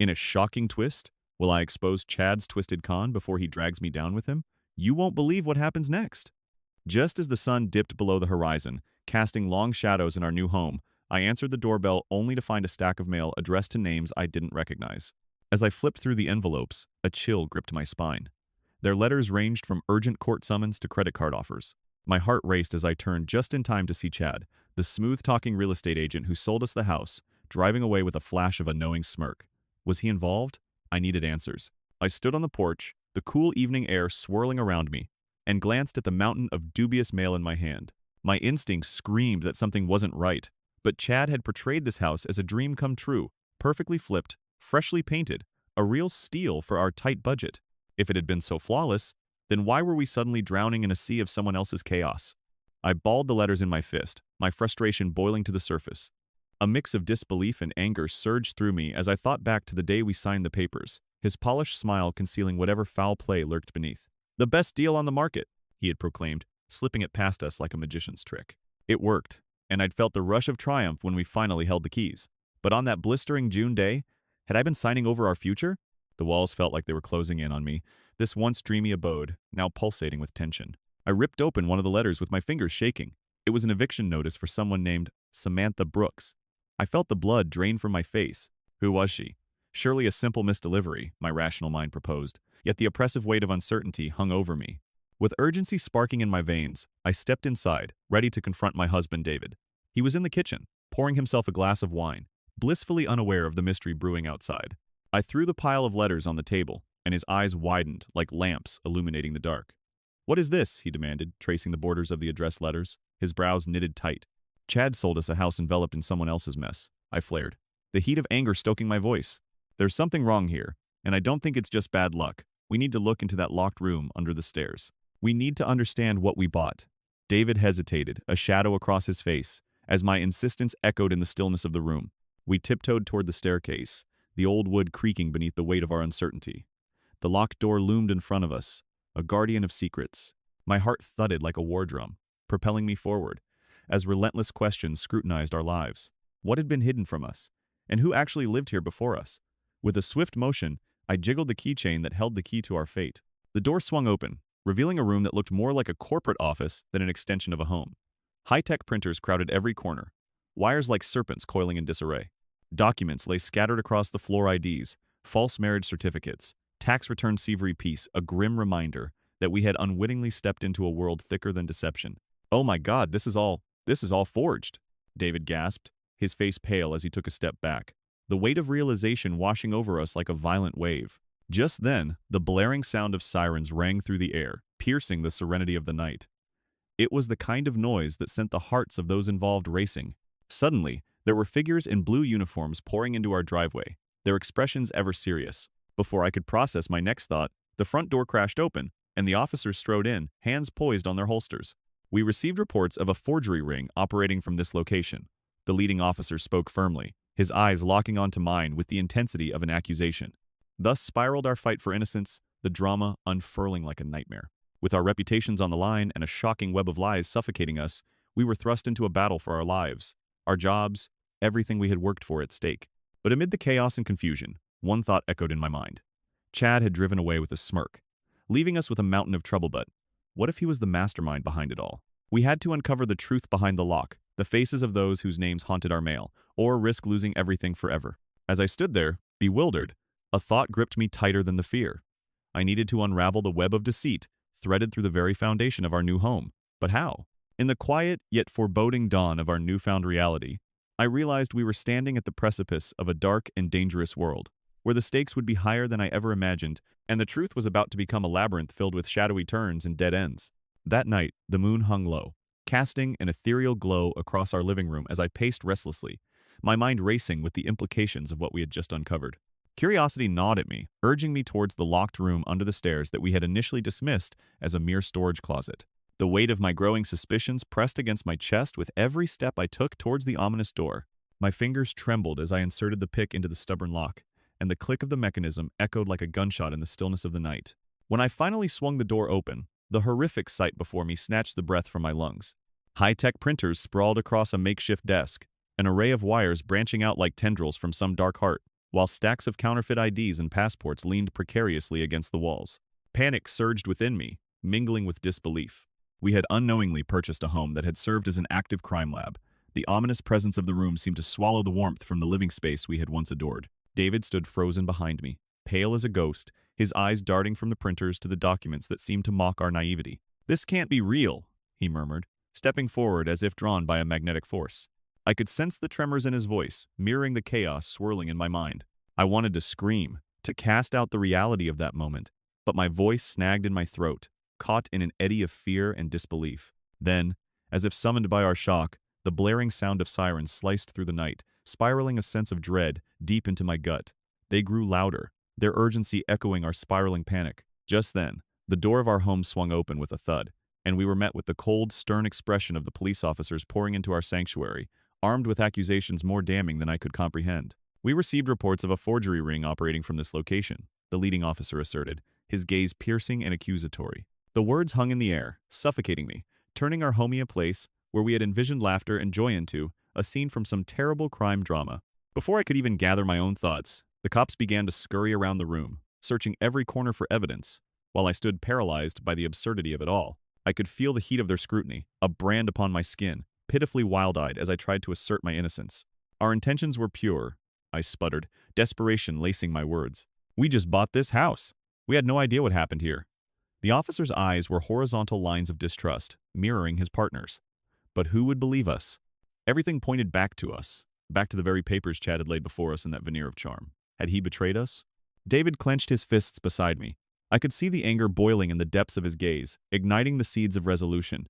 In a shocking twist, will I expose Chad's twisted con before he drags me down with him? You won't believe what happens next. Just as the sun dipped below the horizon, casting long shadows in our new home, I answered the doorbell only to find a stack of mail addressed to names I didn't recognize. As I flipped through the envelopes, a chill gripped my spine. Their letters ranged from urgent court summons to credit card offers. My heart raced as I turned just in time to see Chad, the smooth-talking real estate agent who sold us the house, driving away with a flash of a knowing smirk. Was he involved? I needed answers. I stood on the porch, the cool evening air swirling around me, and glanced at the mountain of dubious mail in my hand. My instincts screamed that something wasn't right, but Chad had portrayed this house as a dream come true, perfectly flipped, freshly painted, a real steal for our tight budget. If it had been so flawless, then why were we suddenly drowning in a sea of someone else's chaos? I balled the letters in my fist, my frustration boiling to the surface. A mix of disbelief and anger surged through me as I thought back to the day we signed the papers, his polished smile concealing whatever foul play lurked beneath. The best deal on the market, he had proclaimed, slipping it past us like a magician's trick. It worked, and I'd felt the rush of triumph when we finally held the keys. But on that blistering June day, had I been signing over our future? The walls felt like they were closing in on me, this once dreamy abode, now pulsating with tension. I ripped open one of the letters with my fingers shaking. It was an eviction notice for someone named Samantha Brooks. I felt the blood drain from my face. Who was she? Surely a simple misdelivery, my rational mind proposed, yet the oppressive weight of uncertainty hung over me. With urgency sparking in my veins, I stepped inside, ready to confront my husband David. He was in the kitchen, pouring himself a glass of wine, blissfully unaware of the mystery brewing outside. I threw the pile of letters on the table, and his eyes widened like lamps illuminating the dark. "What is this?" he demanded, tracing the borders of the addressed letters, his brows knitted tight. "Chad sold us a house enveloped in someone else's mess," I flared, the heat of anger stoking my voice. "There's something wrong here, and I don't think it's just bad luck. We need to look into that locked room under the stairs. We need to understand what we bought." David hesitated, a shadow across his face, as my insistence echoed in the stillness of the room. We tiptoed toward the staircase, the old wood creaking beneath the weight of our uncertainty. The locked door loomed in front of us, a guardian of secrets. My heart thudded like a war drum, propelling me forward, as relentless questions scrutinized our lives. What had been hidden from us? And who actually lived here before us? With a swift motion, I jiggled the keychain that held the key to our fate. The door swung open, revealing a room that looked more like a corporate office than an extension of a home. High-tech printers crowded every corner, wires like serpents coiling in disarray. Documents lay scattered across the floor: IDs, false marriage certificates, tax return CV piece, a grim reminder that we had unwittingly stepped into a world thicker than deception. "Oh my God, this is all forged," David gasped, his face pale as he took a step back, the weight of realization washing over us like a violent wave. Just then, the blaring sound of sirens rang through the air, piercing the serenity of the night. It was the kind of noise that sent the hearts of those involved racing. Suddenly, there were figures in blue uniforms pouring into our driveway, their expressions ever serious. Before I could process my next thought, the front door crashed open, and the officers strode in, hands poised on their holsters. "We received reports of a forgery ring operating from this location." The leading officer spoke firmly, his eyes locking onto mine with the intensity of an accusation. Thus spiraled our fight for innocence, the drama unfurling like a nightmare. With our reputations on the line and a shocking web of lies suffocating us, we were thrust into a battle for our lives, our jobs, everything we had worked for at stake. But amid the chaos and confusion, one thought echoed in my mind. Chad had driven away with a smirk, leaving us with a mountain of trouble, but what if he was the mastermind behind it all? We had to uncover the truth behind the lock, the faces of those whose names haunted our mail, or risk losing everything forever. As I stood there, bewildered, a thought gripped me tighter than the fear. I needed to unravel the web of deceit threaded through the very foundation of our new home. But how? In the quiet yet foreboding dawn of our newfound reality, I realized we were standing at the precipice of a dark and dangerous world, where the stakes would be higher than I ever imagined, and the truth was about to become a labyrinth filled with shadowy turns and dead ends. That night, the moon hung low, casting an ethereal glow across our living room as I paced restlessly, my mind racing with the implications of what we had just uncovered. Curiosity gnawed at me, urging me towards the locked room under the stairs that we had initially dismissed as a mere storage closet. The weight of my growing suspicions pressed against my chest with every step I took towards the ominous door. My fingers trembled as I inserted the pick into the stubborn lock, and the click of the mechanism echoed like a gunshot in the stillness of the night. When I finally swung the door open, the horrific sight before me snatched the breath from my lungs. High-tech printers sprawled across a makeshift desk, an array of wires branching out like tendrils from some dark heart. while stacks of counterfeit IDs and passports leaned precariously against the walls. Panic surged within me, mingling with disbelief. We had unknowingly purchased a home that had served as an active crime lab. The ominous presence of the room seemed to swallow the warmth from the living space we had once adored. David stood frozen behind me, pale as a ghost, his eyes darting from the printers to the documents that seemed to mock our naivety. "This can't be real," he murmured, stepping forward as if drawn by a magnetic force. I could sense the tremors in his voice, mirroring the chaos swirling in my mind. I wanted to scream, to cast out the reality of that moment, but my voice snagged in my throat, caught in an eddy of fear and disbelief. Then, as if summoned by our shock, the blaring sound of sirens sliced through the night, spiraling a sense of dread deep into my gut. They grew louder, their urgency echoing our spiraling panic. Just then, the door of our home swung open with a thud, and we were met with the cold, stern expression of the police officers pouring into our sanctuary, armed with accusations more damning than I could comprehend. "We received reports of a forgery ring operating from this location," the leading officer asserted, his gaze piercing and accusatory. The words hung in the air, suffocating me, turning our homey a place where we had envisioned laughter and joy into a scene from some terrible crime drama. Before I could even gather my own thoughts, the cops began to scurry around the room, searching every corner for evidence, while I stood paralyzed by the absurdity of it all. I could feel the heat of their scrutiny, a brand upon my skin, pitifully wild-eyed as I tried to assert my innocence. "Our intentions were pure," I sputtered, desperation lacing my words. "We just bought this house. We had no idea what happened here." The officer's eyes were horizontal lines of distrust, mirroring his partner's. But who would believe us? Everything pointed back to us, back to the very papers Chad had laid before us in that veneer of charm. Had he betrayed us? David clenched his fists beside me. I could see the anger boiling in the depths of his gaze, igniting the seeds of resolution.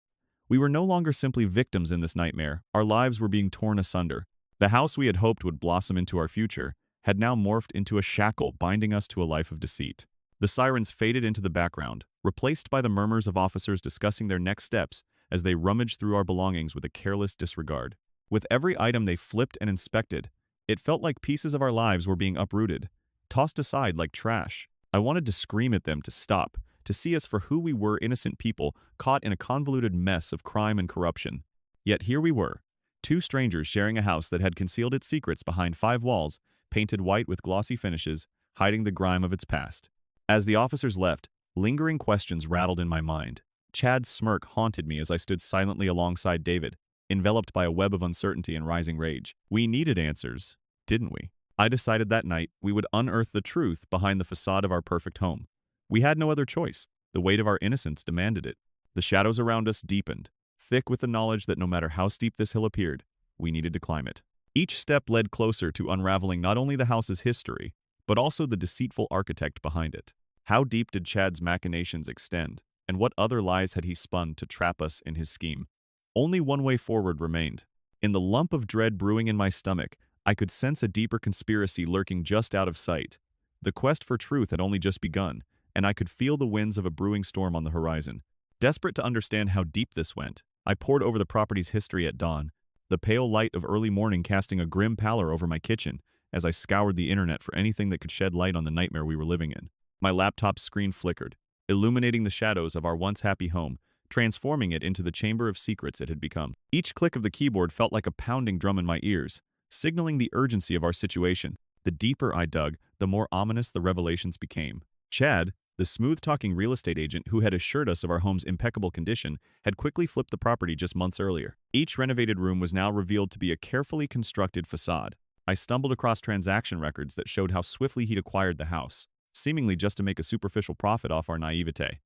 We were no longer simply victims in this nightmare, our lives were being torn asunder. The house we had hoped would blossom into our future had now morphed into a shackle binding us to a life of deceit. The sirens faded into the background, replaced by the murmurs of officers discussing their next steps as they rummaged through our belongings with a careless disregard. With every item they flipped and inspected, it felt like pieces of our lives were being uprooted, tossed aside like trash. I wanted to scream at them to stop, to see us for who we were, innocent people caught in a convoluted mess of crime and corruption. Yet here we were, two strangers sharing a house that had concealed its secrets behind 5 walls, painted white with glossy finishes, hiding the grime of its past. As the officers left, lingering questions rattled in my mind. Chad's smirk haunted me as I stood silently alongside David, enveloped by a web of uncertainty and rising rage. We needed answers, didn't we? I decided that night we would unearth the truth behind the facade of our perfect home. We had no other choice. The weight of our innocence demanded it. The shadows around us deepened, thick with the knowledge that no matter how steep this hill appeared, we needed to climb it. Each step led closer to unraveling not only the house's history, but also the deceitful architect behind it. How deep did Chad's machinations extend, and what other lies had he spun to trap us in his scheme? Only one way forward remained. In the lump of dread brewing in my stomach, I could sense a deeper conspiracy lurking just out of sight. The quest for truth had only just begun, and I could feel the winds of a brewing storm on the horizon. Desperate to understand how deep this went, I pored over the property's history at dawn, the pale light of early morning casting a grim pallor over my kitchen as I scoured the internet for anything that could shed light on the nightmare we were living in. My laptop's screen flickered, illuminating the shadows of our once happy home, transforming it into the chamber of secrets it had become. Each click of the keyboard felt like a pounding drum in my ears, signaling the urgency of our situation. The deeper I dug, the more ominous the revelations became. Chad, the smooth-talking real estate agent who had assured us of our home's impeccable condition, had quickly flipped the property just months earlier. Each renovated room was now revealed to be a carefully constructed facade. I stumbled across transaction records that showed how swiftly he'd acquired the house, seemingly just to make a superficial profit off our naivete.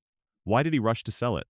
Why did he rush to sell it?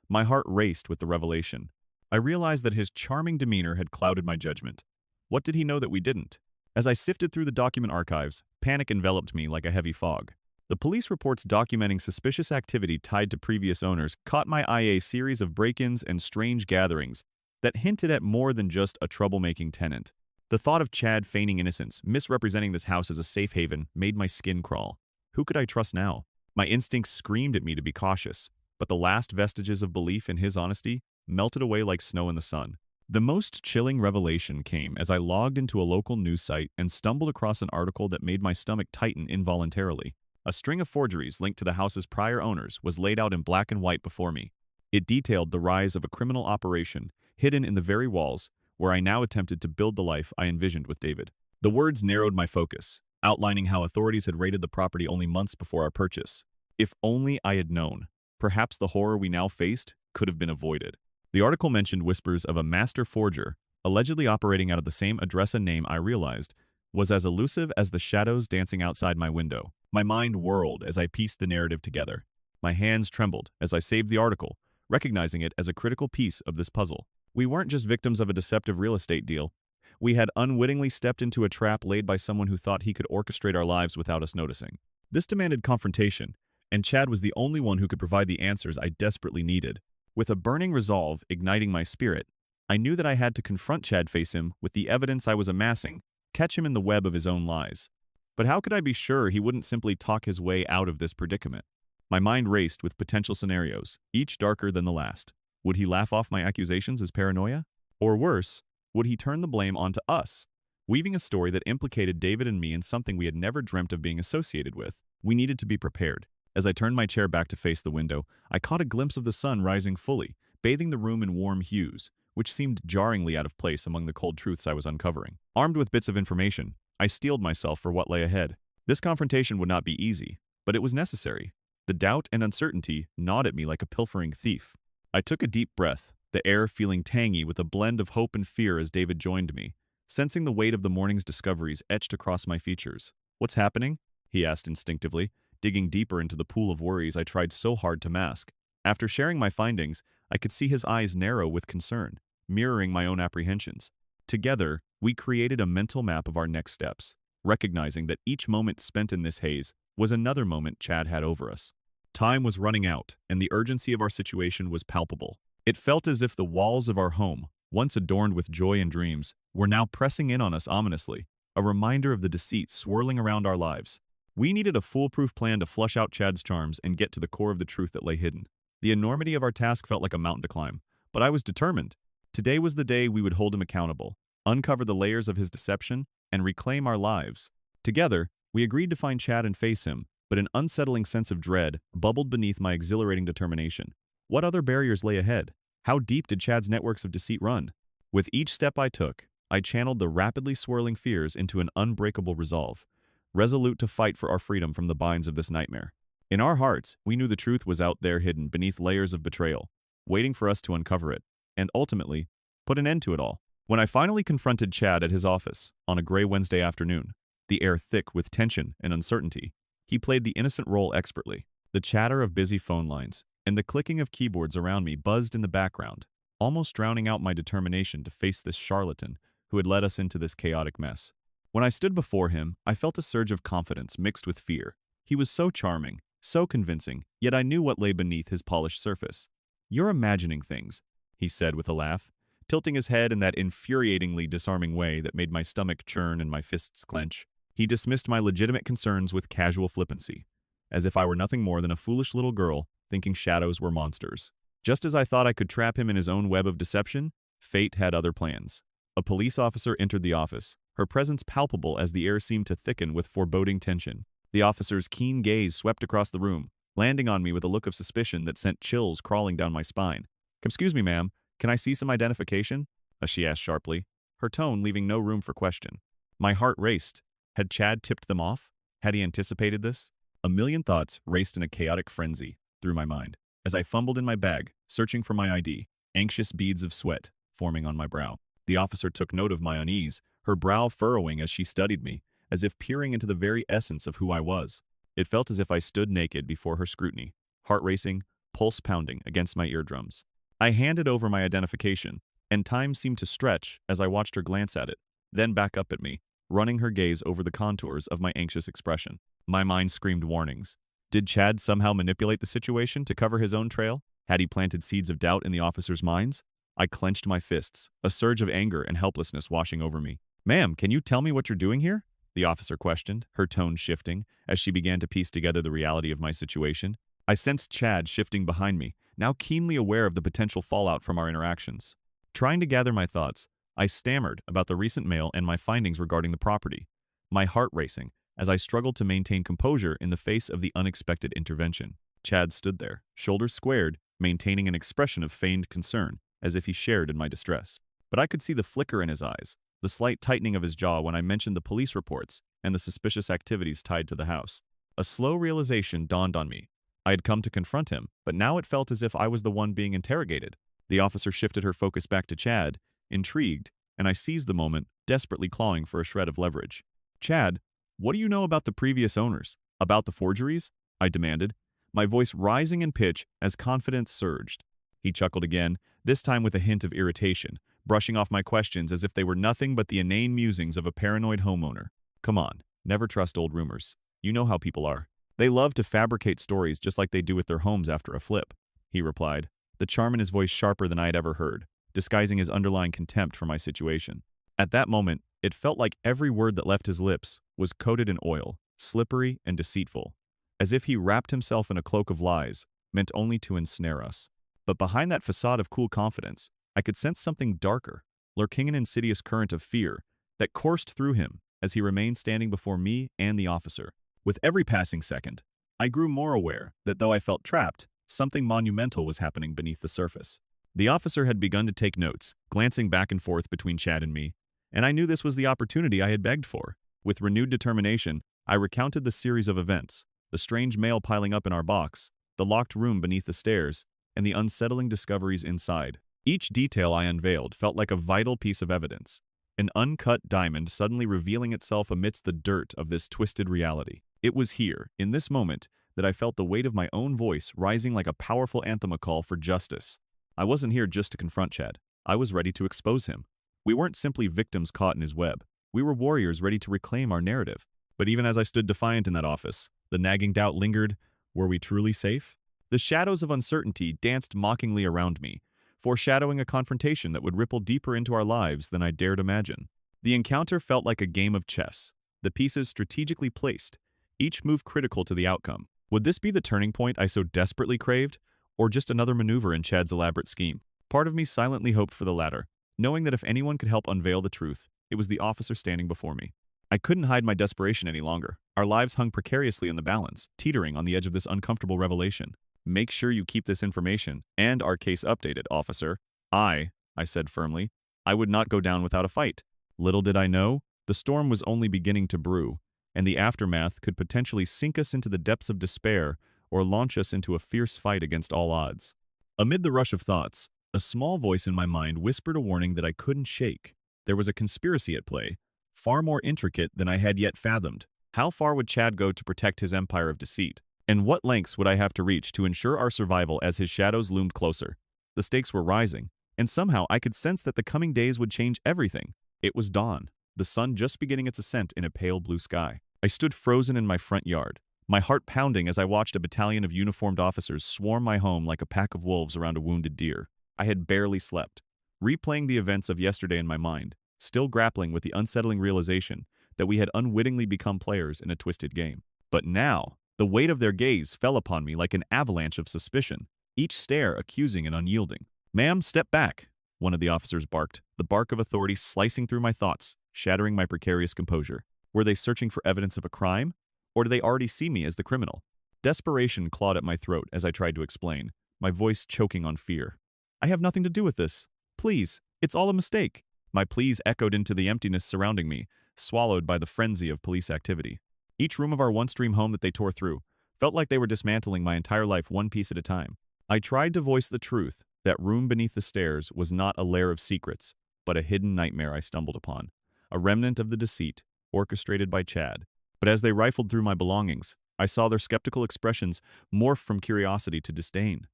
My heart raced with the revelation. I realized that his charming demeanor had clouded my judgment. What did he know that we didn't? As I sifted through the document archives, panic enveloped me like a heavy fog. The police reports documenting suspicious activity tied to previous owners caught my eye, a series of break-ins and strange gatherings that hinted at more than just a troublemaking tenant. The thought of Chad feigning innocence, misrepresenting this house as a safe haven, made my skin crawl. Who could I trust now? My instincts screamed at me to be cautious, but the last vestiges of belief in his honesty melted away like snow in the sun. The most chilling revelation came as I logged into a local news site and stumbled across an article that made my stomach tighten involuntarily. A string of forgeries linked to the house's prior owners was laid out in black and white before me. It detailed the rise of a criminal operation hidden in the very walls where I now attempted to build the life I envisioned with David. The words narrowed my focus, outlining how authorities had raided the property only months before our purchase. If only I had known. Perhaps the horror we now faced could have been avoided. The article mentioned whispers of a master forger, allegedly operating out of the same address and name I realized was as elusive as the shadows dancing outside my window. My mind whirled as I pieced the narrative together. My hands trembled as I saved the article, recognizing it as a critical piece of this puzzle. We weren't just victims of a deceptive real estate deal. We had unwittingly stepped into a trap laid by someone who thought he could orchestrate our lives without us noticing. This demanded confrontation, and Chad was the only one who could provide the answers I desperately needed. With a burning resolve igniting my spirit, I knew that I had to confront Chad, face him with the evidence I was amassing, catch him in the web of his own lies. But how could I be sure he wouldn't simply talk his way out of this predicament? My mind raced with potential scenarios, each darker than the last. Would he laugh off my accusations as paranoia? Or worse, would he turn the blame onto us, weaving a story that implicated David and me in something we had never dreamt of being associated with? We needed to be prepared. As I turned my chair back to face the window, I caught a glimpse of the sun rising fully, bathing the room in warm hues, which seemed jarringly out of place among the cold truths I was uncovering. Armed with bits of information, I steeled myself for what lay ahead. This confrontation would not be easy, but it was necessary. The doubt and uncertainty gnawed at me like a pilfering thief. I took a deep breath, the air feeling tangy with a blend of hope and fear as David joined me, sensing the weight of the morning's discoveries etched across my features. "What's happening?" he asked instinctively, digging deeper into the pool of worries I tried so hard to mask. After sharing my findings, I could see his eyes narrow with concern, mirroring my own apprehensions. Together, we created a mental map of our next steps, recognizing that each moment spent in this haze was another moment Chad had over us. Time was running out, and the urgency of our situation was palpable. It felt as if the walls of our home, once adorned with joy and dreams, were now pressing in on us ominously, a reminder of the deceit swirling around our lives. We needed a foolproof plan to flush out Chad's charms and get to the core of the truth that lay hidden. The enormity of our task felt like a mountain to climb, but I was determined. Today was the day we would hold him accountable, uncover the layers of his deception, and reclaim our lives. Together, we agreed to find Chad and face him, but an unsettling sense of dread bubbled beneath my exhilarating determination. What other barriers lay ahead? How deep did Chad's networks of deceit run? With each step I took, I channeled the rapidly swirling fears into an unbreakable resolve, resolute to fight for our freedom from the binds of this nightmare. In our hearts, we knew the truth was out there hidden beneath layers of betrayal, waiting for us to uncover it, and ultimately, put an end to it all. When I finally confronted Chad at his office on a gray Wednesday afternoon, the air thick with tension and uncertainty, he played the innocent role expertly. The chatter of busy phone lines and the clicking of keyboards around me buzzed in the background, almost drowning out my determination to face this charlatan who had led us into this chaotic mess. When I stood before him, I felt a surge of confidence mixed with fear. He was so charming, so convincing, yet I knew what lay beneath his polished surface. "You're imagining things," he said with a laugh, tilting his head in that infuriatingly disarming way that made my stomach churn and my fists clench. He dismissed my legitimate concerns with casual flippancy, as if I were nothing more than a foolish little girl thinking shadows were monsters. Just as I thought I could trap him in his own web of deception, fate had other plans. A police officer entered the office, her presence palpable as the air seemed to thicken with foreboding tension. The officer's keen gaze swept across the room, landing on me with a look of suspicion that sent chills crawling down my spine. "Excuse me, ma'am, can I see some identification?" she asked sharply, her tone leaving no room for question. My heart raced. Had Chad tipped them off? Had he anticipated this? A million thoughts raced in a chaotic frenzy through my mind as I fumbled in my bag, searching for my ID, anxious beads of sweat forming on my brow. The officer took note of my unease, her brow furrowing as she studied me, as if peering into the very essence of who I was. It felt as if I stood naked before her scrutiny, heart racing, pulse pounding against my eardrums. I handed over my identification, and time seemed to stretch as I watched her glance at it, then back up at me, running her gaze over the contours of my anxious expression. My mind screamed warnings. Did Chad somehow manipulate the situation to cover his own trail? Had he planted seeds of doubt in the officers' minds? I clenched my fists, a surge of anger and helplessness washing over me. "Ma'am, can you tell me what you're doing here?" the officer questioned, her tone shifting as she began to piece together the reality of my situation. I sensed Chad shifting behind me, now keenly aware of the potential fallout from our interactions. Trying to gather my thoughts, I stammered about the recent mail and my findings regarding the property, my heart racing as I struggled to maintain composure in the face of the unexpected intervention. Chad stood there, shoulders squared, maintaining an expression of feigned concern, as if he shared in my distress. But I could see the flicker in his eyes, the slight tightening of his jaw when I mentioned the police reports and the suspicious activities tied to the house. A slow realization dawned on me. I had come to confront him, but now it felt as if I was the one being interrogated. The officer shifted her focus back to Chad, intrigued, and I seized the moment, desperately clawing for a shred of leverage. "Chad, what do you know about the previous owners? About the forgeries?" I demanded, my voice rising in pitch as confidence surged. He chuckled again, this time with a hint of irritation, brushing off my questions as if they were nothing but the inane musings of a paranoid homeowner. "Come on, never trust old rumors. You know how people are. They love to fabricate stories just like they do with their homes after a flip," he replied, the charm in his voice sharper than I had ever heard, disguising his underlying contempt for my situation. At that moment, it felt like every word that left his lips was coated in oil, slippery and deceitful, as if he wrapped himself in a cloak of lies, meant only to ensnare us. But behind that facade of cool confidence, I could sense something darker, lurking an insidious current of fear that coursed through him as he remained standing before me and the officer. With every passing second, I grew more aware that though I felt trapped, something monumental was happening beneath the surface. The officer had begun to take notes, glancing back and forth between Chad and me, and I knew this was the opportunity I had begged for. With renewed determination, I recounted the series of events, the strange mail piling up in our box, the locked room beneath the stairs, and the unsettling discoveries inside. Each detail I unveiled felt like a vital piece of evidence, an uncut diamond suddenly revealing itself amidst the dirt of this twisted reality. It was here, in this moment, that I felt the weight of my own voice rising like a powerful anthem call for justice. I wasn't here just to confront Chad. I was ready to expose him. We weren't simply victims caught in his web. We were warriors ready to reclaim our narrative. But even as I stood defiant in that office, the nagging doubt lingered. Were we truly safe? The shadows of uncertainty danced mockingly around me, foreshadowing a confrontation that would ripple deeper into our lives than I dared imagine. The encounter felt like a game of chess, the pieces strategically placed, each move critical to the outcome. Would this be the turning point I so desperately craved, or just another maneuver in Chad's elaborate scheme? Part of me silently hoped for the latter, knowing that if anyone could help unveil the truth, it was the officer standing before me. I couldn't hide my desperation any longer. Our lives hung precariously in the balance, teetering on the edge of this uncomfortable revelation. "Make sure you keep this information and our case updated, officer." I said firmly. I would not go down without a fight. Little did I know, the storm was only beginning to brew, and the aftermath could potentially sink us into the depths of despair or launch us into a fierce fight against all odds. Amid the rush of thoughts, a small voice in my mind whispered a warning that I couldn't shake. There was a conspiracy at play, far more intricate than I had yet fathomed. How far would Chad go to protect his empire of deceit? And what lengths would I have to reach to ensure our survival as his shadows loomed closer? The stakes were rising, and somehow I could sense that the coming days would change everything. It was dawn, the sun just beginning its ascent in a pale blue sky. I stood frozen in my front yard, my heart pounding as I watched a battalion of uniformed officers swarm my home like a pack of wolves around a wounded deer. I had barely slept, replaying the events of yesterday in my mind, still grappling with the unsettling realization that we had unwittingly become players in a twisted game. But now, the weight of their gaze fell upon me like an avalanche of suspicion, each stare accusing and unyielding. "Ma'am, step back," one of the officers barked, the bark of authority slicing through my thoughts, shattering my precarious composure. Were they searching for evidence of a crime? Or did they already see me as the criminal? Desperation clawed at my throat as I tried to explain, my voice choking on fear. "I have nothing to do with this. Please, it's all a mistake." My pleas echoed into the emptiness surrounding me, swallowed by the frenzy of police activity. Each room of our one-stream home that they tore through felt like they were dismantling my entire life one piece at a time. I tried to voice the truth. That room beneath the stairs was not a lair of secrets, but a hidden nightmare I stumbled upon, a remnant of the deceit orchestrated by Chad. But as they rifled through my belongings, I saw their skeptical expressions morph from curiosity to disdain.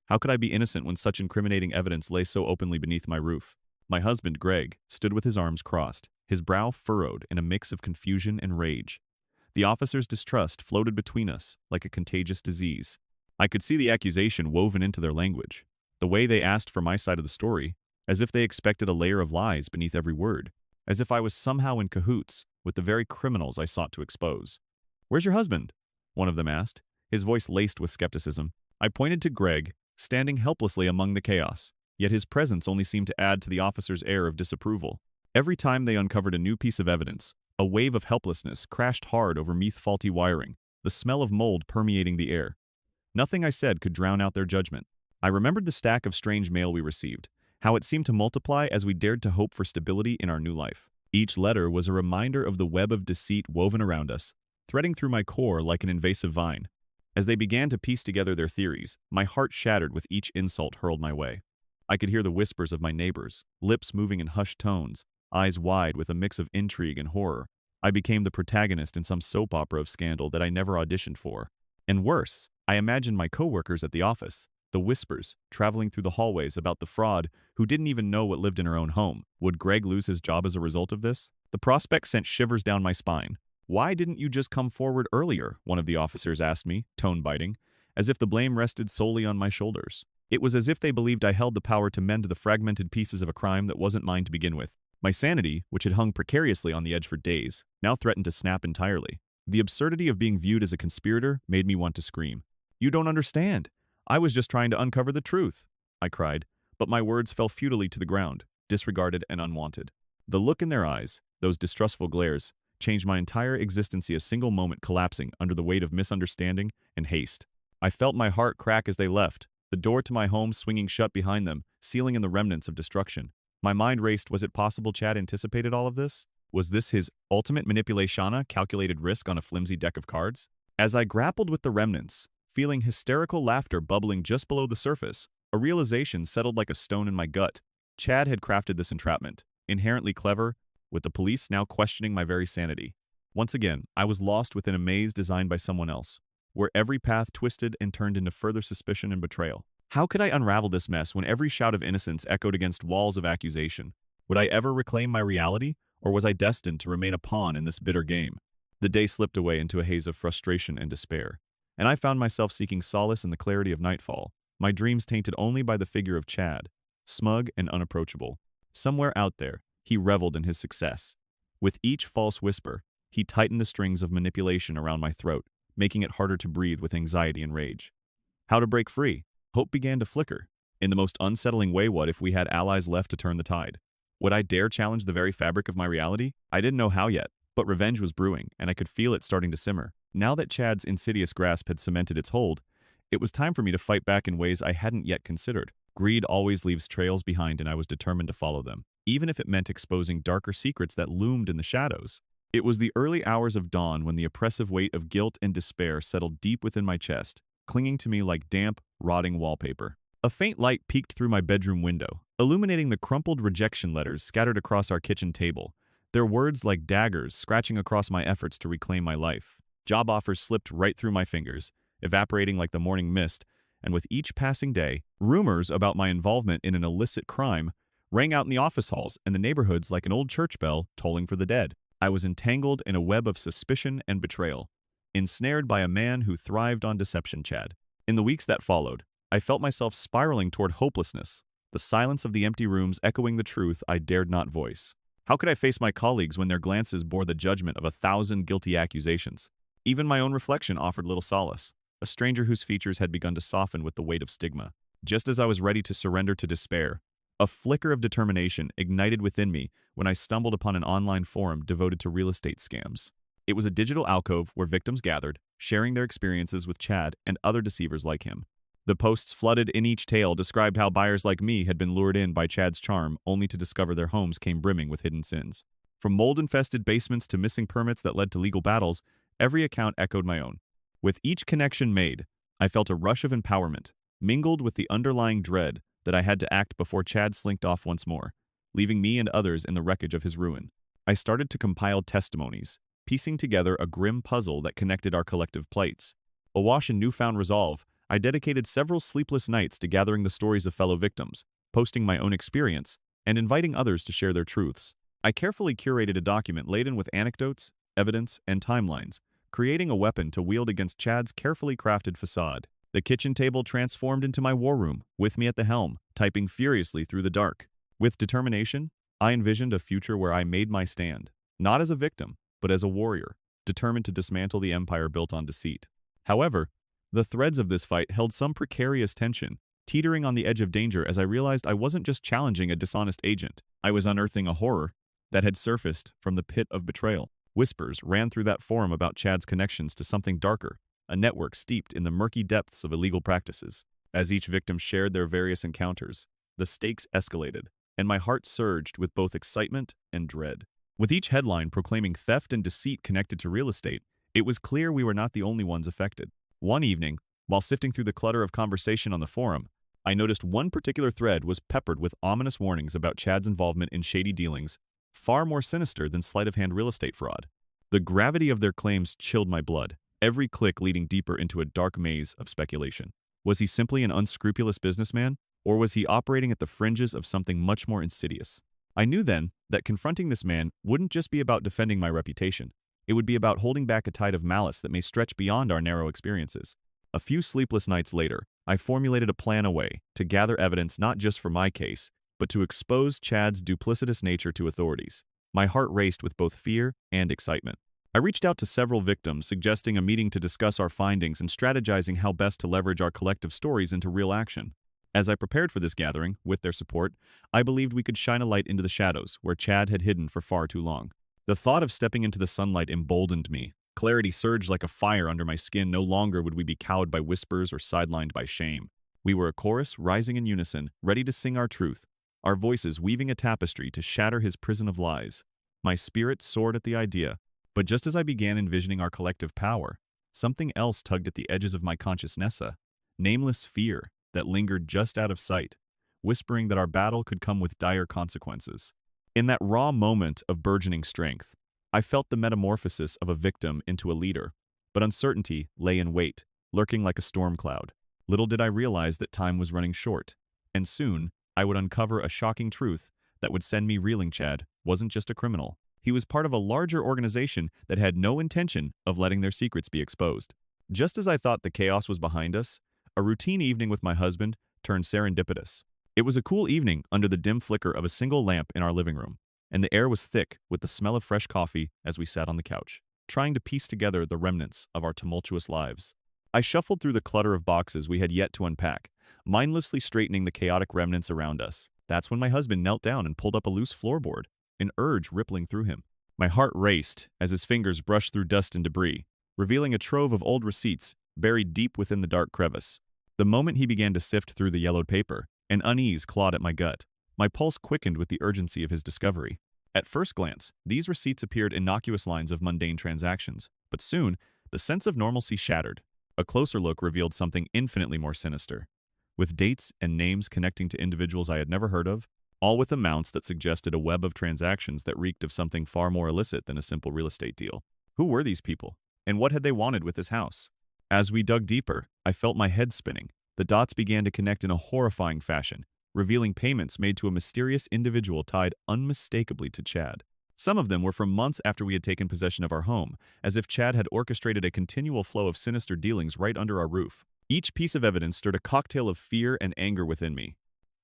How could I be innocent when such incriminating evidence lay so openly beneath my roof? My husband, Greg, stood with his arms crossed, his brow furrowed in a mix of confusion and rage. The officer's distrust floated between us like a contagious disease. I could see the accusation woven into their language, the way they asked for my side of the story, as if they expected a layer of lies beneath every word, as if I was somehow in cahoots with the very criminals I sought to expose. "Where's your husband?" one of them asked, his voice laced with skepticism. I pointed to Greg, standing helplessly among the chaos, yet his presence only seemed to add to the officer's air of disapproval. Every time they uncovered a new piece of evidence, a wave of helplessness crashed hard over faulty wiring, the smell of mold permeating the air. Nothing I said could drown out their judgment. I remembered the stack of strange mail we received, how it seemed to multiply as we dared to hope for stability in our new life. Each letter was a reminder of the web of deceit woven around us, threading through my core like an invasive vine. As they began to piece together their theories, my heart shattered with each insult hurled my way. I could hear the whispers of my neighbors, lips moving in hushed tones, eyes wide with a mix of intrigue and horror. I became the protagonist in some soap opera of scandal that I never auditioned for. And worse, I imagined my coworkers at the office, the whispers, traveling through the hallways about the fraud who didn't even know what lived in her own home. Would Greg lose his job as a result of this? The prospect sent shivers down my spine. "Why didn't you just come forward earlier?" one of the officers asked me, tone biting, as if the blame rested solely on my shoulders. It was as if they believed I held the power to mend the fragmented pieces of a crime that wasn't mine to begin with. My sanity, which had hung precariously on the edge for days, now threatened to snap entirely. The absurdity of being viewed as a conspirator made me want to scream. "You don't understand. I was just trying to uncover the truth," I cried, but my words fell futilely to the ground, disregarded and unwanted. The look in their eyes, those distrustful glares, changed my entire existence, a single moment collapsing under the weight of misunderstanding and haste. I felt my heart crack as they left, the door to my home swinging shut behind them, sealing in the remnants of destruction. My mind raced. Was it possible Chad anticipated all of this? Was this his ultimate manipulation, a calculated risk on a flimsy deck of cards? As I grappled with the remnants, feeling hysterical laughter bubbling just below the surface, a realization settled like a stone in my gut. Chad had crafted this entrapment, inherently clever, with the police now questioning my very sanity. Once again, I was lost within a maze designed by someone else, where every path twisted and turned into further suspicion and betrayal. How could I unravel this mess when every shout of innocence echoed against walls of accusation? Would I ever reclaim my reality, or was I destined to remain a pawn in this bitter game? The day slipped away into a haze of frustration and despair, and I found myself seeking solace in the clarity of nightfall, my dreams tainted only by the figure of Chad, smug and unapproachable. Somewhere out there, he reveled in his success. With each false whisper, he tightened the strings of manipulation around my throat, making it harder to breathe with anxiety and rage. How to break free? Hope began to flicker. In the most unsettling way, what if we had allies left to turn the tide? Would I dare challenge the very fabric of my reality? I didn't know how yet, but revenge was brewing, and I could feel it starting to simmer. Now that Chad's insidious grasp had cemented its hold, it was time for me to fight back in ways I hadn't yet considered. Greed always leaves trails behind, and I was determined to follow them, even if it meant exposing darker secrets that loomed in the shadows. It was the early hours of dawn when the oppressive weight of guilt and despair settled deep within my chest, clinging to me like damp, rotting wallpaper. A faint light peeked through my bedroom window, illuminating the crumpled rejection letters scattered across our kitchen table, their words like daggers scratching across my efforts to reclaim my life. Job offers slipped right through my fingers, evaporating like the morning mist, and with each passing day, rumors about my involvement in an illicit crime rang out in the office halls and the neighborhoods like an old church bell tolling for the dead. I was entangled in a web of suspicion and betrayal, ensnared by a man who thrived on deception. Chad. In the weeks that followed, I felt myself spiraling toward hopelessness, the silence of the empty rooms echoing the truth I dared not voice. How could I face my colleagues when their glances bore the judgment of 1,000 guilty accusations? Even my own reflection offered little solace, a stranger whose features had begun to soften with the weight of stigma. Just as I was ready to surrender to despair, a flicker of determination ignited within me when I stumbled upon an online forum devoted to real estate scams. It was a digital alcove where victims gathered, sharing their experiences with Chad and other deceivers like him. The posts flooded in each tale described how buyers like me had been lured in by Chad's charm only to discover their homes came brimming with hidden sins. From mold-infested basements to missing permits that led to legal battles, every account echoed my own. With each connection made, I felt a rush of empowerment, mingled with the underlying dread that I had to act before Chad slinked off once more, leaving me and others in the wreckage of his ruin. I started to compile testimonies, piecing together a grim puzzle that connected our collective plights. Awash in newfound resolve, I dedicated several sleepless nights to gathering the stories of fellow victims, posting my own experience, and inviting others to share their truths. I carefully curated a document laden with anecdotes, evidence, and timelines, creating a weapon to wield against Chad's carefully crafted facade. The kitchen table transformed into my war room, with me at the helm, typing furiously through the dark. With determination, I envisioned a future where I made my stand, not as a victim, but as a warrior, determined to dismantle the empire built on deceit. However, the threads of this fight held some precarious tension, teetering on the edge of danger as I realized I wasn't just challenging a dishonest agent. I was unearthing a horror that had surfaced from the pit of betrayal. Whispers ran through that forum about Chad's connections to something darker, a network steeped in the murky depths of illegal practices. As each victim shared their various encounters, the stakes escalated, and my heart surged with both excitement and dread. With each headline proclaiming theft and deceit connected to real estate, it was clear we were not the only ones affected. One evening, while sifting through the clutter of conversation on the forum, I noticed one particular thread was peppered with ominous warnings about Chad's involvement in shady dealings, far more sinister than sleight-of-hand real estate fraud. The gravity of their claims chilled my blood, every click leading deeper into a dark maze of speculation. Was he simply an unscrupulous businessman, or was he operating at the fringes of something much more insidious? I knew then that confronting this man wouldn't just be about defending my reputation. It would be about holding back a tide of malice that may stretch beyond our narrow experiences. A few sleepless nights later, I formulated a plan to gather evidence not just for my case, but to expose Chad's duplicitous nature to authorities. My heart raced with both fear and excitement. I reached out to several victims, suggesting a meeting to discuss our findings and strategizing how best to leverage our collective stories into real action. As I prepared for this gathering, with their support, I believed we could shine a light into the shadows where Chad had hidden for far too long. The thought of stepping into the sunlight emboldened me. Clarity surged like a fire under my skin. No longer would we be cowed by whispers or sidelined by shame. We were a chorus, rising in unison, ready to sing our truth, our voices weaving a tapestry to shatter his prison of lies. My spirit soared at the idea, but just as I began envisioning our collective power, something else tugged at the edges of my consciousness, a nameless fear that lingered just out of sight, whispering that our battle could come with dire consequences. In that raw moment of burgeoning strength, I felt the metamorphosis of a victim into a leader, but uncertainty lay in wait, lurking like a storm cloud. Little did I realize that time was running short, and soon I would uncover a shocking truth that would send me reeling. Chad wasn't just a criminal. He was part of a larger organization that had no intention of letting their secrets be exposed. Just as I thought the chaos was behind us, a routine evening with my husband turned serendipitous. It was a cool evening under the dim flicker of a single lamp in our living room, and the air was thick with the smell of fresh coffee as we sat on the couch, trying to piece together the remnants of our tumultuous lives. I shuffled through the clutter of boxes we had yet to unpack, mindlessly straightening the chaotic remnants around us. That's when my husband knelt down and pulled up a loose floorboard, an urge rippling through him. My heart raced as his fingers brushed through dust and debris, revealing a trove of old receipts buried deep within the dark crevice. The moment he began to sift through the yellowed paper, an unease clawed at my gut. My pulse quickened with the urgency of his discovery. At first glance, these receipts appeared innocuous lines of mundane transactions, but soon, the sense of normalcy shattered. A closer look revealed something infinitely more sinister. With dates and names connecting to individuals I had never heard of, all with amounts that suggested a web of transactions that reeked of something far more illicit than a simple real estate deal. Who were these people, and what had they wanted with this house? As we dug deeper, I felt my head spinning. The dots began to connect in a horrifying fashion, revealing payments made to a mysterious individual tied unmistakably to Chad. Some of them were from months after we had taken possession of our home, as if Chad had orchestrated a continual flow of sinister dealings right under our roof. Each piece of evidence stirred a cocktail of fear and anger within me.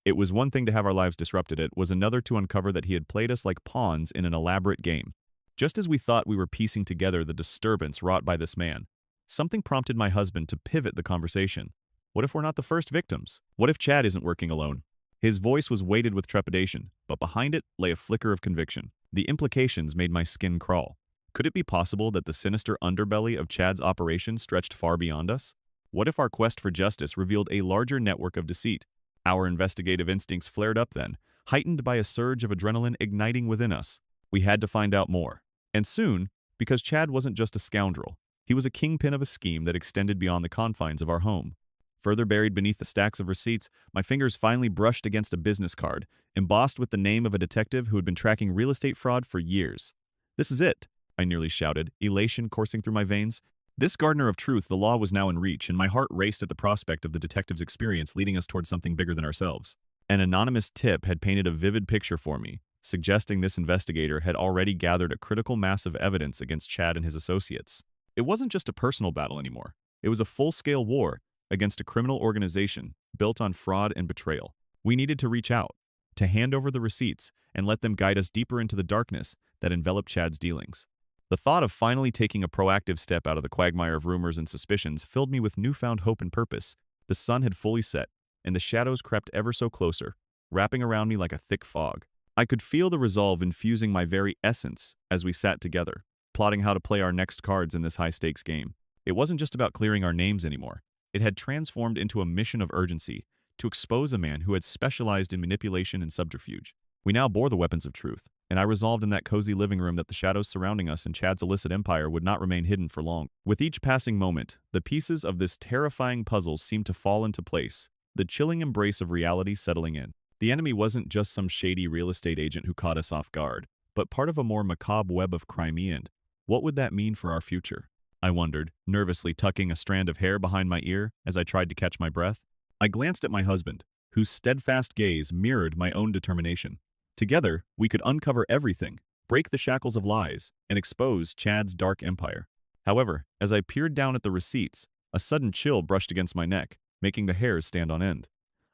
It was one thing to have our lives disrupted, it was another to uncover that he had played us like pawns in an elaborate game. Just as we thought we were piecing together the disturbance wrought by this man, something prompted my husband to pivot the conversation. What if we're not the first victims? What if Chad isn't working alone? His voice was weighted with trepidation, but behind it lay a flicker of conviction. The implications made my skin crawl. Could it be possible that the sinister underbelly of Chad's operation stretched far beyond us? What if our quest for justice revealed a larger network of deceit? Our investigative instincts flared up then, heightened by a surge of adrenaline igniting within us. We had to find out more. And soon, because Chad wasn't just a scoundrel. He was a kingpin of a scheme that extended beyond the confines of our home. Further buried beneath the stacks of receipts, my fingers finally brushed against a business card, embossed with the name of a detective who had been tracking real estate fraud for years. "This is it," I nearly shouted, elation coursing through my veins. This gardener of truth, the law was now in reach, and my heart raced at the prospect of the detective's experience leading us towards something bigger than ourselves. An anonymous tip had painted a vivid picture for me, suggesting this investigator had already gathered a critical mass of evidence against Chad and his associates. It wasn't just a personal battle anymore. It was a full-scale war against a criminal organization built on fraud and betrayal. We needed to reach out, to hand over the receipts, and let them guide us deeper into the darkness that enveloped Chad's dealings. The thought of finally taking a proactive step out of the quagmire of rumors and suspicions filled me with newfound hope and purpose. The sun had fully set, and the shadows crept ever so closer, wrapping around me like a thick fog. I could feel the resolve infusing my very essence as we sat together, plotting how to play our next cards in this high-stakes game. It wasn't just about clearing our names anymore. It had transformed into a mission of urgency to expose a man who had specialized in manipulation and subterfuge. We now bore the weapons of truth, and I resolved in that cozy living room that the shadows surrounding us and Chad's illicit empire would not remain hidden for long. With each passing moment, the pieces of this terrifying puzzle seemed to fall into place, the chilling embrace of reality settling in. The enemy wasn't just some shady real estate agent who caught us off guard, but part of a more macabre web of crime. And what would that mean for our future? I wondered, nervously tucking a strand of hair behind my ear as I tried to catch my breath. I glanced at my husband, whose steadfast gaze mirrored my own determination. Together, we could uncover everything, break the shackles of lies, and expose Chad's dark empire. However, as I peered down at the receipts, a sudden chill brushed against my neck, making the hairs stand on end.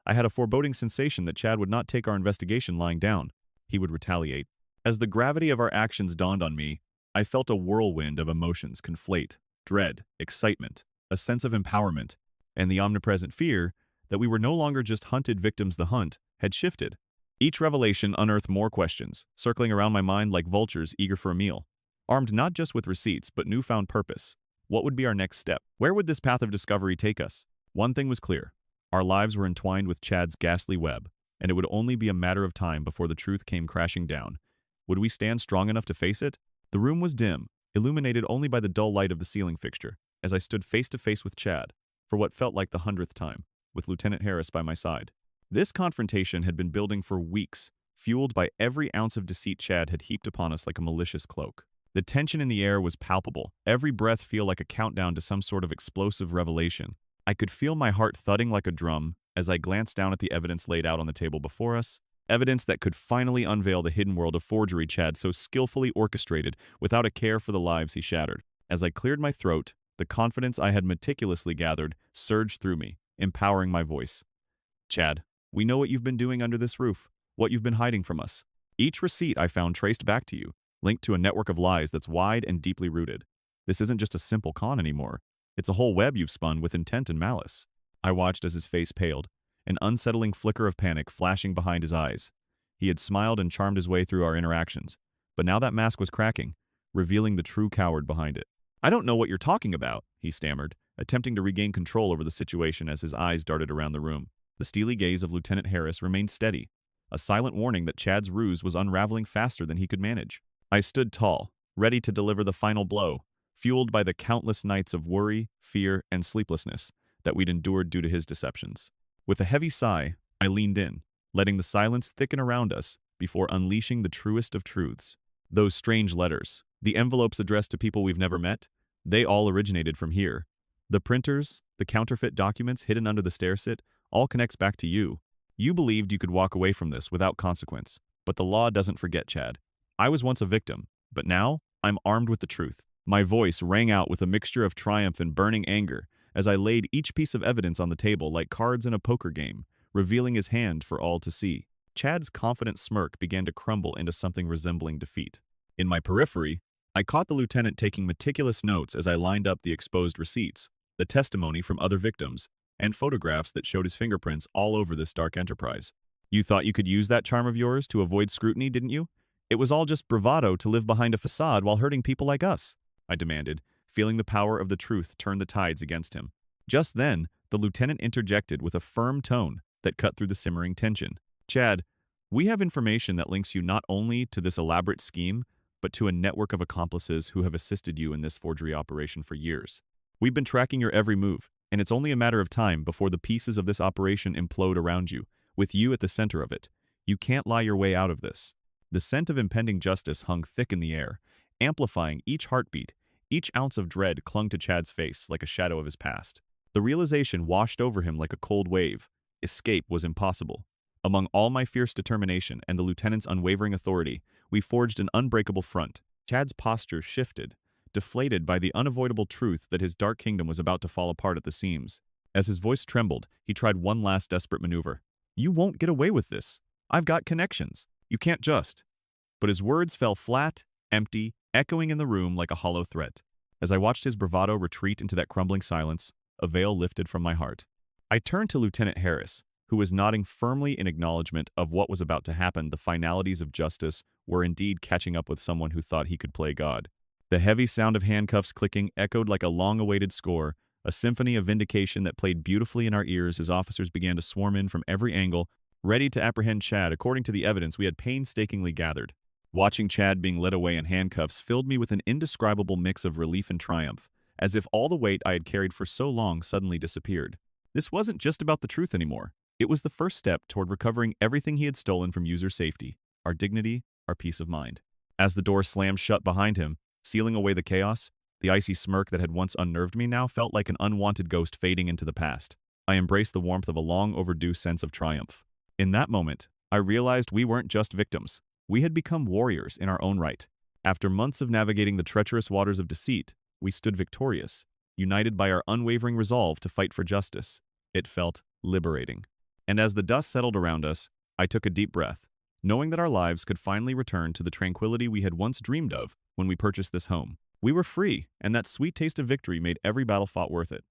I had a foreboding sensation that Chad would not take our investigation lying down. He would retaliate. As the gravity of our actions dawned on me, I felt a whirlwind of emotions conflate: dread, excitement, a sense of empowerment, and the omnipresent fear that we were no longer just hunted victims. The hunt had shifted. Each revelation unearthed more questions, circling around my mind like vultures eager for a meal. Armed not just with receipts, but newfound purpose. What would be our next step? Where would this path of discovery take us? One thing was clear. Our lives were entwined with Chad's ghastly web, and it would only be a matter of time before the truth came crashing down. Would we stand strong enough to face it? The room was dim, illuminated only by the dull light of the ceiling fixture, as I stood face to face with Chad, for what felt like the 100th time, with Lieutenant Harris by my side. This confrontation had been building for weeks, fueled by every ounce of deceit Chad had heaped upon us like a malicious cloak. The tension in the air was palpable, every breath felt like a countdown to some sort of explosive revelation. I could feel my heart thudding like a drum as I glanced down at the evidence laid out on the table before us, evidence that could finally unveil the hidden world of forgery Chad so skillfully orchestrated without a care for the lives he shattered. As I cleared my throat, the confidence I had meticulously gathered surged through me, empowering my voice. Chad, we know what you've been doing under this roof, what you've been hiding from us. Each receipt I found traced back to you, linked to a network of lies that's wide and deeply rooted. This isn't just a simple con anymore. It's a whole web you've spun with intent and malice. I watched as his face paled, an unsettling flicker of panic flashing behind his eyes. He had smiled and charmed his way through our interactions, but now that mask was cracking, revealing the true coward behind it. I don't know what you're talking about, he stammered, attempting to regain control over the situation as his eyes darted around the room. The steely gaze of Lieutenant Harris remained steady, a silent warning that Chad's ruse was unraveling faster than he could manage. I stood tall, ready to deliver the final blow, fueled by the countless nights of worry, fear, and sleeplessness that we'd endured due to his deceptions. With a heavy sigh, I leaned in, letting the silence thicken around us before unleashing the truest of truths. Those strange letters, the envelopes addressed to people we've never met, they all originated from here. The printers, the counterfeit documents hidden under the stairset, all connects back to you. You believed you could walk away from this without consequence, but the law doesn't forget, Chad. I was once a victim, but now I'm armed with the truth. My voice rang out with a mixture of triumph and burning anger as I laid each piece of evidence on the table like cards in a poker game, revealing his hand for all to see. Chad's confident smirk began to crumble into something resembling defeat. In my periphery, I caught the lieutenant taking meticulous notes as I lined up the exposed receipts, the testimony from other victims, and photographs that showed his fingerprints all over this dark enterprise. You thought you could use that charm of yours to avoid scrutiny, didn't you? It was all just bravado to live behind a facade while hurting people like us, I demanded, feeling the power of the truth turn the tides against him. Just then, the lieutenant interjected with a firm tone that cut through the simmering tension. Chad, we have information that links you not only to this elaborate scheme, but to a network of accomplices who have assisted you in this forgery operation for years. We've been tracking your every move, and it's only a matter of time before the pieces of this operation implode around you, with you at the center of it. You can't lie your way out of this. The scent of impending justice hung thick in the air, amplifying each heartbeat. Each ounce of dread clung to Chad's face like a shadow of his past. The realization washed over him like a cold wave. Escape was impossible. Among all my fierce determination and the lieutenant's unwavering authority, we forged an unbreakable front. Chad's posture shifted, deflated by the unavoidable truth that his dark kingdom was about to fall apart at the seams. As his voice trembled, he tried one last desperate maneuver. You won't get away with this. I've got connections. You can't just. But his words fell flat, empty, echoing in the room like a hollow threat. As I watched his bravado retreat into that crumbling silence, a veil lifted from my heart. I turned to Lieutenant Harris, who was nodding firmly in acknowledgement of what was about to happen. The finalities of justice were indeed catching up with someone who thought he could play God. The heavy sound of handcuffs clicking echoed like a long-awaited score, a symphony of vindication that played beautifully in our ears as officers began to swarm in from every angle, ready to apprehend Chad according to the evidence we had painstakingly gathered. Watching Chad being led away in handcuffs filled me with an indescribable mix of relief and triumph, as if all the weight I had carried for so long suddenly disappeared. This wasn't just about the truth anymore. It was the first step toward recovering everything he had stolen from user safety, our dignity, our peace of mind. As the door slammed shut behind him, sealing away the chaos, the icy smirk that had once unnerved me now felt like an unwanted ghost fading into the past. I embraced the warmth of a long overdue sense of triumph. In that moment, I realized we weren't just victims. We had become warriors in our own right. After months of navigating the treacherous waters of deceit, we stood victorious, united by our unwavering resolve to fight for justice. It felt liberating. And as the dust settled around us, I took a deep breath, knowing that our lives could finally return to the tranquility we had once dreamed of when we purchased this home. We were free, and that sweet taste of victory made every battle fought worth it.